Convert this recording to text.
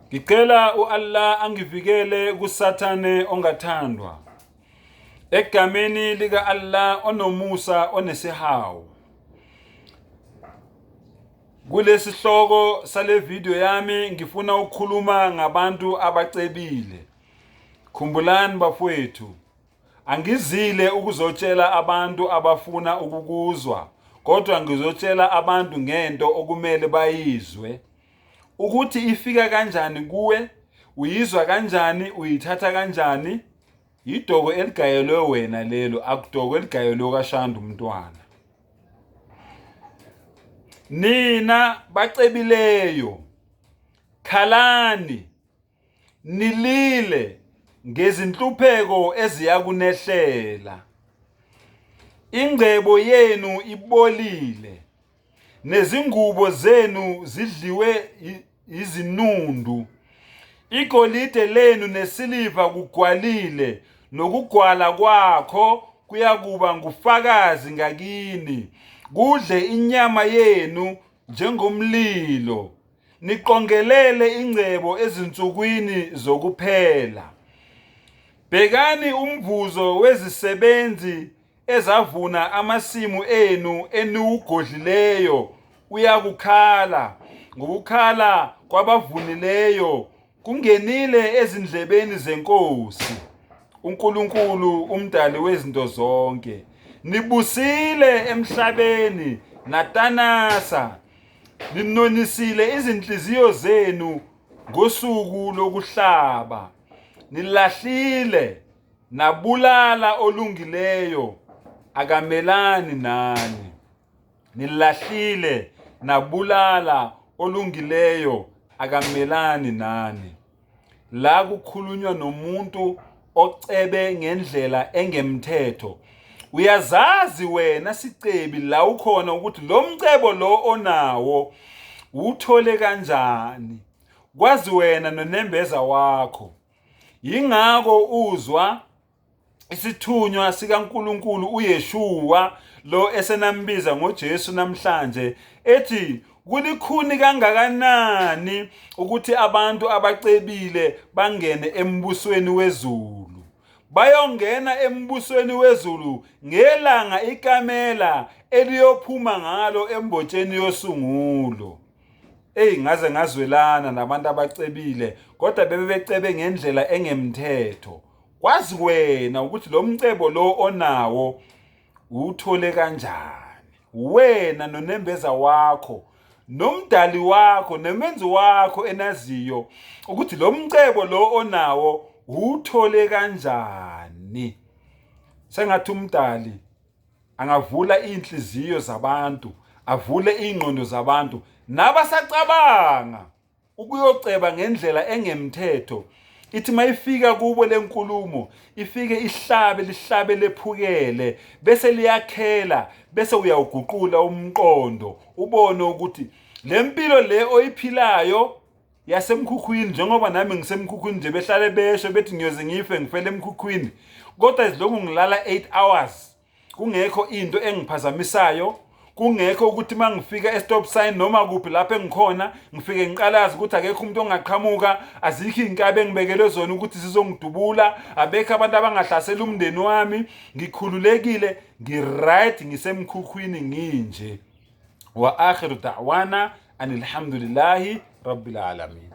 Ngicela uAllah angivikele kuSathane ongathandwa. Egameni lika Allah onomusa onesihawu. Kulesi sihloko sale video yami ngifuna ukukhuluma ngabantu abacebile. Khumbulani bafowethu, angizile ukuzotshela abantu abafuna ukukuzwa, kodwa ngizotshela abantu ngento okumele bayizwe. Ukuthi ifika kanjani kuwe, uyizwa kanjani, uyithatha kanjani, idoko eligayelwe wena lelo, akudoko eligayelwe kaShanda umntwana. Nina bacebileyo, khalani, nilile ngezinhlupheko eziyakunehlela. Ingcebo yenu ibolile, nezingubo zenu zidliwe izinundu. Igolide lenu nesiliva kugwalile, nokugwala kwakho kuyakuba ngufakazi ngakini. Kudle inyama yenu njengomlilo, niqongelele ingcebo ezinsukwini zokuphela. Bhekani umvuzo wezisebenzi ezavuna amasimu enu eniwugodlileyo, uyakukhala. Ngokukhala kwabavunileyo kungenile ezindlebeni zenkosi, uNkulunkulu umdali wezinto zonke. Nibusile emhlabeni natanasa, ninonisile izinhliziyo zenu ngosuku lokuhlaba. Nilahlile nabulala olungileyo, akamelani nani. Nilahlile nabulala olungileyo, akamelani nani. La kukhulunywa nomuntu ocebe ngendlela engemthetho. Uyazazi wena sicebi la ukhona ukuthi lo mcebo lo onawo uthole kanjani. Kwazi wena nonembeza wakho. Yingakho uzwa isithunywa sikaNkulunkulu uYeshua lo esenambiza ngoJesu namhlanje ethi kulikhuni kangakanani ukuthi abantu abacebile bangene embusweni wezulu. Bayongena embusweni wezulu ngelanga ikamela eliyophuma ngalo embotsheni yosungulo. Ngaze ngazwelana nabantu abacebile, kodwa bebecebe ngendlela engemthetho. Kwazi wena ukuthi lo mcebo lo onawo uthole kanjani. Wena nonembeza wakho, nomdali wakho, nemenzi wakho enaziyo ukuthi lo mcebo lo onawo uthole kanjani. Sengathi umdali angavula inhliziyo zabantu, avule ingqondo zabantu nabasacabanga ukuyoceba ngendlela engemthetho. Ithi mayifika kubo lenkulumo, ifike lihlabe lephukele, bese liyakhela, bese uyawuguqula umqondo, ubone ukuthi lempilo le oyiphilayo yasemkhukhwini, njengoba nami ngisemkhukhwini nje behlale besho bethi ngiyoze ngife ngifele emkhukhwini, kodwa izilongu ngilala 8 hours kungekho into engiphazamisayo. Kungekho ukuthi mangifika e-stop sign noma kuphi lapho engikhona ngifike ngiqalaza ukuthi akekho umuntu ongaqhamuka, azikho inkabe engibekelwe zona ukuthi sizongidubula, abekho abantu abangahlasela umndeni wami, ngikhululekile, ngiright, ngisemkhukhwini nginje. Wa akhiru da'wana anilhamdulillahi rabbil alamin.